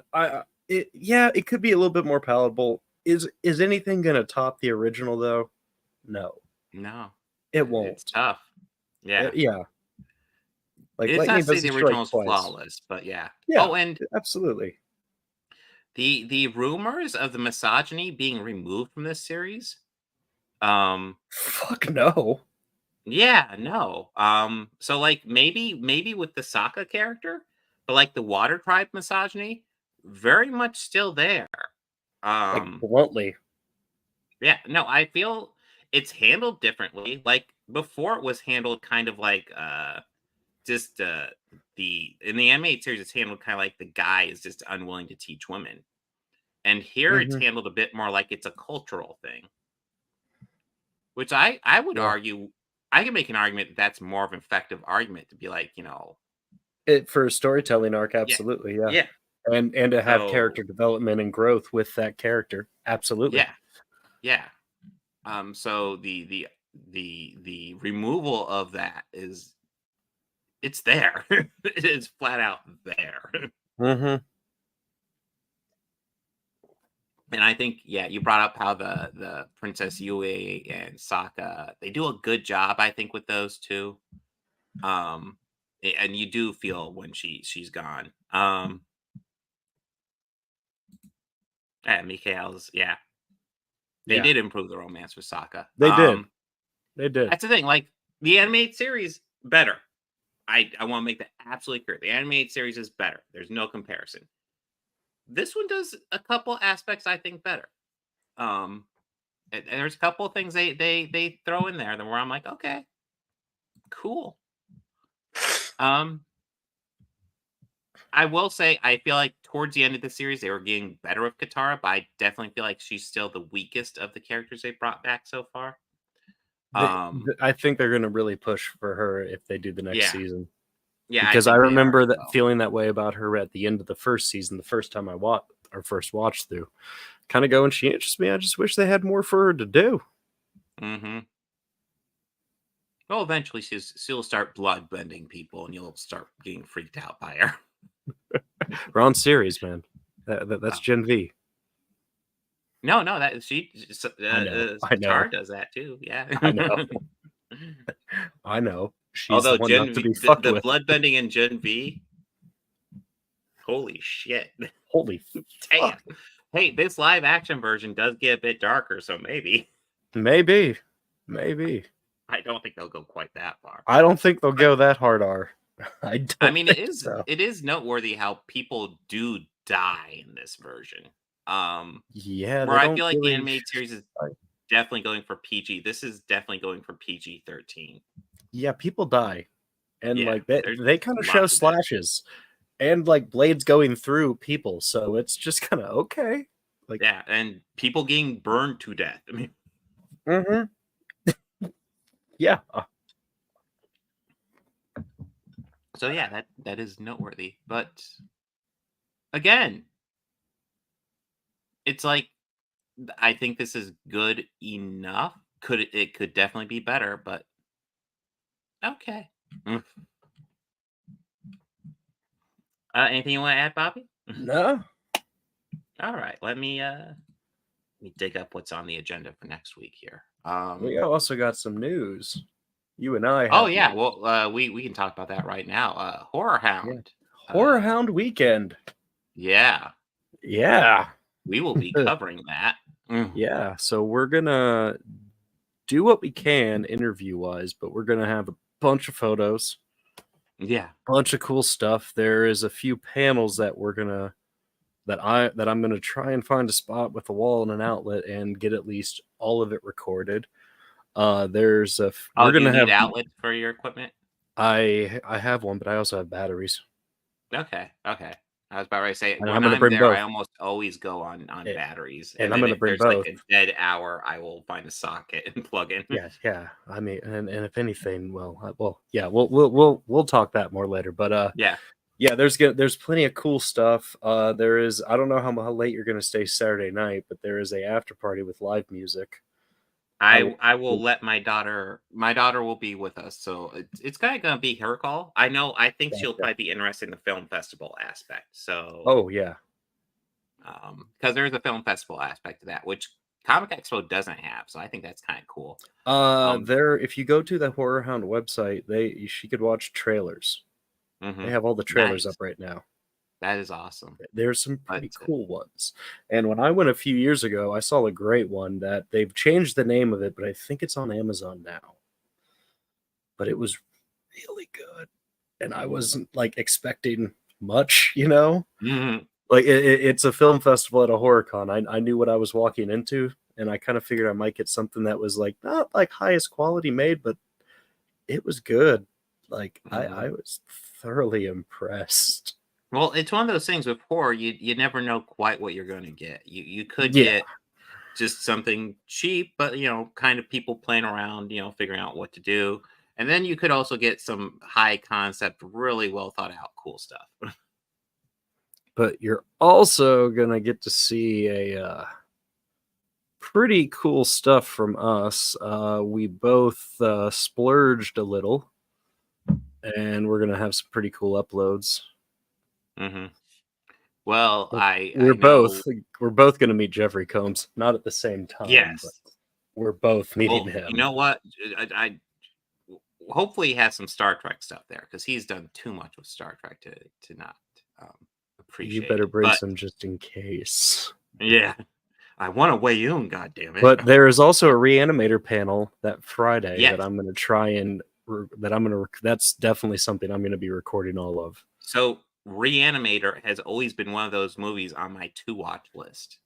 it could be a little bit more palatable. Is anything gonna top the original though? No, no. it It's won't. tough. Yeah. Yeah, like It's not to lightning say the doesn't strike original is twice. flawless, but yeah. Yeah, Oh, and absolutely. the rumors of the misogyny being removed from this series. Um, Fuck no. yeah, no. So like maybe with the Sokka character, but like the Water Tribe misogyny, very much still there. Like Um, bluntly. yeah, no, I feel it's handled differently. Like before it was handled kind of like just the in the animated series it's handled kind of like the guy is just unwilling to teach women. And here it's Hmm. handled a bit more like it's a cultural thing, which I would Yeah. argue I can make an argument that that's more of an effective argument to be like, It for a storytelling arc, yeah, absolutely, yeah. yeah. And to have So character development and growth with that character, absolutely. yeah, yeah. So the removal of that is it's there. It is flat out there. Hmm. And I think, yeah, you brought up how the Princess Yue and Sokka, they do a good job, I think, with those two. And you do feel when she's gone. And Mikhail's, yeah, they Yeah, did improve the romance with Sokka. they did. They did. That's the thing. Like the animated series, better. I want to make that absolutely clear. The animated series is better. There's no comparison. This one does a couple aspects I think better. Um, and there's a couple of things they throw in there that where I'm like, okay, cool. Um, I will say I feel like towards the end of the series they were getting better with Katara, but I definitely feel like she's still the weakest of the characters they brought back so far. I think they're gonna really push for her if they do the next Yeah, season. yeah, I Because I think they are remember as that well. feeling that way about her at the end of the first season, the first time I watched or first watched through. Kind of going, she interests me. I just wish they had more for her to do. Hmm. Well, eventually she'll start blood bending people, and you'll start getting freaked out by her. We're on series, man. That's Oh. Gen V. No, no, I know. I know. Tar does that too. Yeah. I know. I know. She's the Although one not Gen to V, be fucked the with. blood bending in Gen V, holy shit! Holy Damn. fuck. Hey, this live action version does get a bit darker, so maybe. Maybe. Maybe. I don't think they'll go quite that far. I don't think they'll But go that hard R. I I don't mean, think so. it is noteworthy how people do die in this version. Yeah, Where they I don't feel like the really. animated series is definitely going for PG. This is definitely going for PG-13. Yeah, people die. And Yeah, like there's they kind of show lots of death. slashes and like blades going through people. So it's just kind of okay. Like, Yeah, and people getting burned to death. I mean, mhm. Yeah. so yeah, that is noteworthy. But again, it's like I think this is good enough. It could definitely be better, but okay. Mm. Anything you want to add, Bobby? No. All right, let me dig up what's on the agenda for next week here. We also got some news. You and I Oh have yeah, news. well we can talk about that right now. Horror Yeah. Hound. Horror Uh, Hound weekend. yeah, Yeah. we will be covering that. Mm. Yeah. So we're gonna do what we can interview wise, but we're gonna have a bunch of photos, Yeah. bunch of cool stuff. There is a few panels that I'm gonna try and find a spot with a wall and an outlet and get at least all of it recorded. Oh, We're do you gonna need have outlets for your equipment? I have one, but I also have batteries, Okay, okay. I was about to say, and I'm when gonna I'm bring there, both. I almost always go on Yeah, batteries, and and I'm then gonna if bring there's, like, both. a dead hour, I will find a socket and plug in. Yeah. I mean, and if anything, yeah, we'll talk that more later. But Yeah. yeah, there's plenty of cool stuff. There is I don't know how late you're gonna stay Saturday night, but there is a after party with live music. I will. I will let my daughter will be with us, so it's kinda gonna be her call. I think she'll Gotcha. probably be interested in the film festival aspect, so, Oh yeah. because there is a film festival aspect to that, which Comic Expo doesn't have, so I think that's kinda cool. Um There. If you go to the Horror Hound website, she could watch trailers. They Mhm. have all the trailers Nice. up right now. That is awesome. There's some But, pretty cool ones. And when I went a few years ago, I saw a great one that they've changed the name of it, but I think it's on Amazon now. But it was really good. And I wasn't like expecting much. mhm, Like it's a film festival at a horror con. I knew what I was walking into, and I kind of figured I might get something that was like not like highest quality made, but it was good. Like mhm. I was thoroughly impressed. Well, it's one of those things with horror, you never know quite what you're gonna get. You could Yeah, get just something cheap, but, kind of people playing around, figuring out what to do, and then you could also get some high concept, really well thought out cool stuff. but you're also gonna get to see a pretty cool stuff from us. We both splurged a little, and we're gonna have some pretty cool uploads. Mhm. Well, We're, I we're both know. we're both gonna meet Jeffrey Combs, not at the same time, but Yes. we're both meeting Well, you him. know what? Hopefully he has some Star Trek stuff there, because he's done too much with Star Trek to not, um, You appreciate better it, bring but some just in case. yeah. I wanna weigh in, goddammit. But there is also a Reanimator panel that Friday that Yes. I'm gonna try and that's definitely something I'm gonna be recording all of. So, Reanimator has always been one of those movies on my to watch list,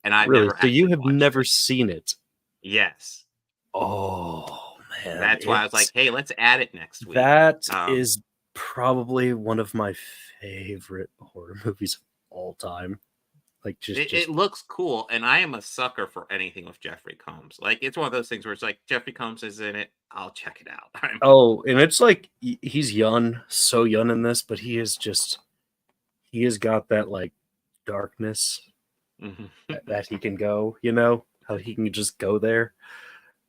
and I've Really? never So you actually have watched never it. seen it? Yes. Oh, man, That's why I was like, "Hey, let's add it next week." that is probably one of my favorite horror movies of all time. Like, It just looks cool, and I am a sucker for anything with Jeffrey Combs. Like, it's one of those things where it's like, Jeffrey Combs is in it, I'll check it out. oh, and it's like he's young, so young in this, but he has got that, like, darkness Mhm. that he can go, how he can just go there,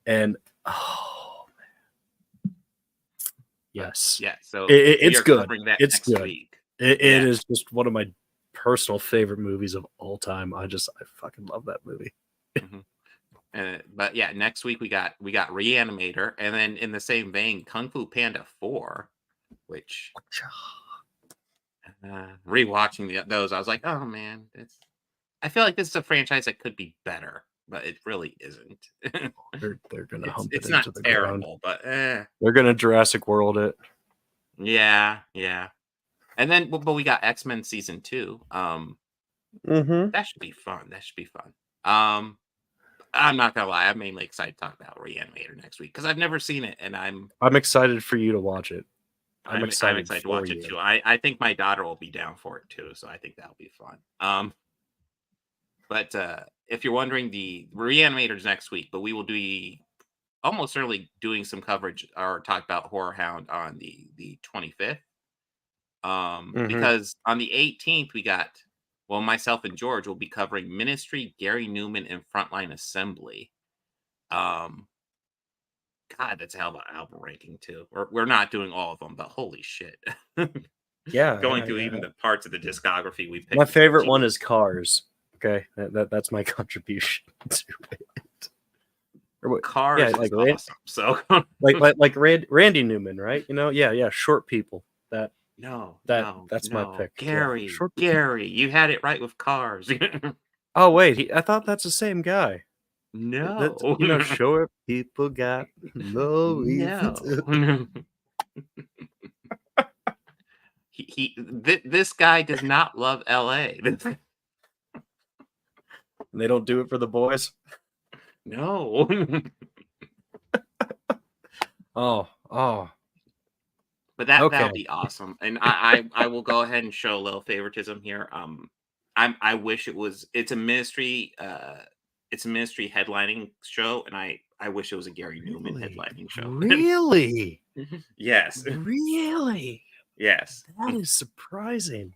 and, oh, But, yes. yeah, so we It's are good. covering that It's next good. week. It Yeah. is just one of my personal favorite movies of all time. I fucking love that movie. Mhm. But yeah, next week we got Reanimator, and then in the same vein, Kung Fu Panda 4, which rewatching those, I was like, oh man, I feel like this is a franchise that could be better, but it really isn't. They're gonna it's hump it it's not into the ground. terrible, but They're gonna Jurassic World it. yeah, yeah. And then, but we got X-Men season 2. Mm-hmm. That should be fun. That should be fun. Um, I'm not gonna lie, I'm mainly excited to talk about Reanimator next week because I've never seen it, and I'm excited for you to watch it. I'm I'm excited excited to for watch it you. too. I think my daughter will be down for it too, so I think that'll be fun. But if you're wondering, the Reanimators next week, but we will be almost certainly doing some coverage or talk about Horror Hound on the 25th. Mm-hmm. Because on the 18th we got, well, myself and George will be covering Ministry, Gary Newman, and Frontline Assembly. Um, God, that's a hell of an album ranking too. We're not doing all of them, but holy shit. Going through even Yeah. the parts of the discography we My picked, it's like, favorite one is Jesus. Cars. Okay, that's my contribution to it. Or what? Yeah, Cars is like awesome. So Randy Newman, right? Yeah. Short people. That no, that no, that's my no. pick. Yeah, Gary, short. Gary, you had it right with Cars. Oh wait, I thought that's the same guy. No. show up people got no reason No. to. This guy does not love LA. And they don't do it for the boys. No. Oh. But Okay. that'll be awesome. And I will go ahead and show a little favoritism here. I wish it's a ministry headlining show, and I wish it was a Gary Newman Really? headlining show. Really? Yes. Really? Yes. That is surprising.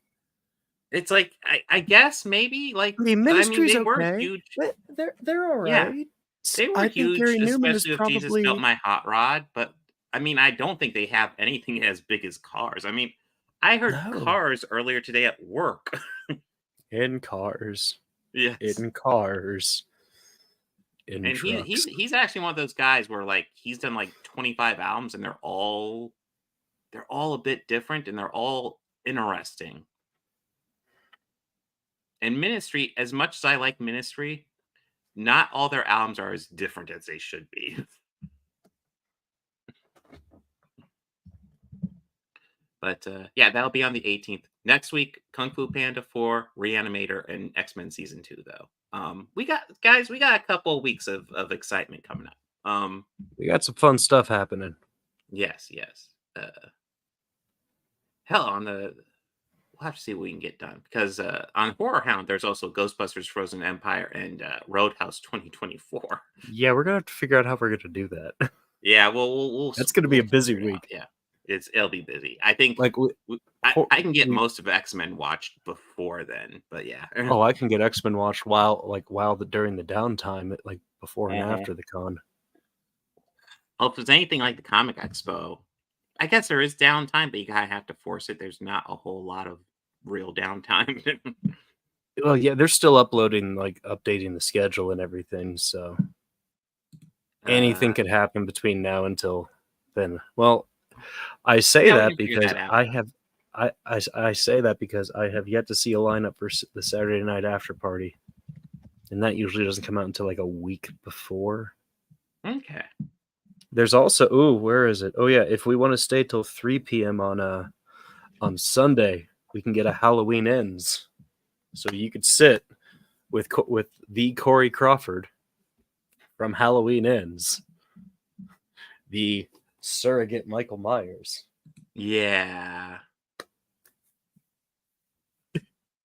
It's like I guess maybe like I mean, I mean Ministry's they were okay. huge. But they're all Yeah. right. They were I think huge, Gary Newman is especially with Jesus Built probably My Hot Rod, but I mean, I don't think they have anything as big as Cars. I mean, I heard no Cars earlier today at work. in cars, Yes. in cars, in And trucks. he's actually one of those guys where like he's done like 25 albums and they're all a bit different and they're all interesting. And Ministry, as much as I like Ministry, not all their albums are as different as they should be. But yeah, that'll be on the 18th. Next week, Kung Fu Panda 4, Reanimator, and X-Men Season 2, though. We got a couple of weeks of excitement coming up. We got some fun stuff happening. Yes. Hell, we'll have to see what we can get done. Because on Horror Hound, there's also Ghostbusters Frozen Empire and Roadhouse 2024. Yeah, we're gonna have to figure out how we're gonna do that. Yeah, we'll That's gonna be a we'll busy figure it out. week. Yeah. It'll be busy. I think Like, I can get we- most of X-Men watched before then, but yeah. oh, I can get X-Men watched during the downtime, like before and after the con. Well, if there's anything like the Comic Expo, I guess there is downtime, but you gotta have to force it. There's not a whole lot of real downtime. Well, yeah, they're still uploading, like updating the schedule and everything, so anything could happen between now until then. Well, I say Yeah, we that can figure because that out. I say that because I have yet to see a lineup for the Saturday night after party, and that usually doesn't come out until like a week before. Okay. There's also where is it? Oh yeah, if we want to stay till 3 p.m. on Sunday, we can get a Halloween Ends, so you could sit with the Corey Crawford from Halloween Ends, the surrogate Michael Myers. Yeah.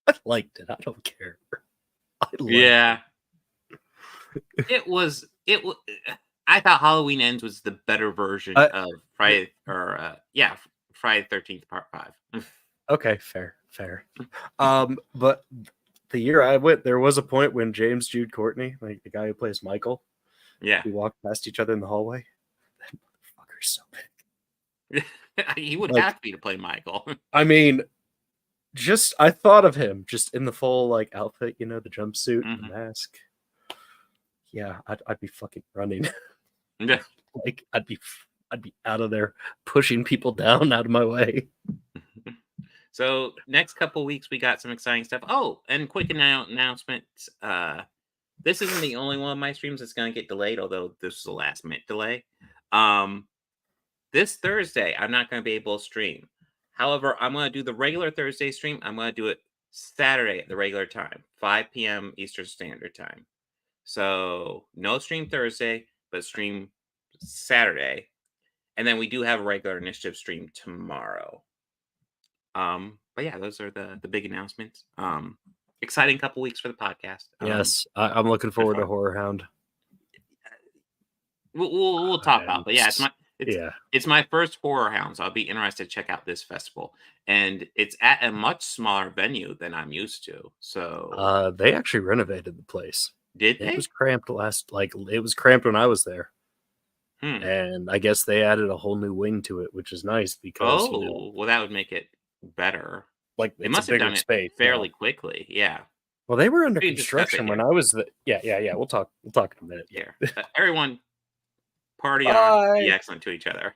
I liked it. I don't care. I liked Yeah. It was. I thought Halloween Ends was the better version of Friday Friday 13th Part 5. Okay, fair. But the year I went, there was a point when James Jude Courtney, like the guy who plays Michael, Yeah. we walked past each other in the hallway. That motherfucker's so big. He would Like- have to be to play Michael. I mean, I thought of him just in the full like outfit, the jumpsuit, the mask. Yeah, I'd be fucking running. Yeah. Like I'd be out of there pushing people down out of my way. So next couple weeks we got some exciting stuff. Oh, and quick announcement. This isn't the only one of my streams that's going to get delayed, although this is a last minute delay. This Thursday I'm not going to be able to stream. However, I'm going to do the regular Thursday stream. I'm going to do it Saturday at the regular time, 5 p.m. Eastern Standard Time. So no stream Thursday, but stream Saturday. And then we do have a regular initiative stream tomorrow. But yeah, those are the big announcements. Exciting couple weeks for the podcast. Yes, I'm looking forward to Horror Hound. We'll talk about it. But yeah, it's my first Horror Hound, so I'll be interested to check out this festival. And it's at a much smaller venue than I'm used to. So they actually renovated the place. Did they? It was cramped it was cramped when I was there. And I guess they added a whole new wing to it, which is nice because well, that would make it better. Like they must have done it fairly quickly. Yeah. Well, they were under construction when I was there. Yeah. We'll talk in a minute. Yeah. Everyone, party on. Be excellent to each other.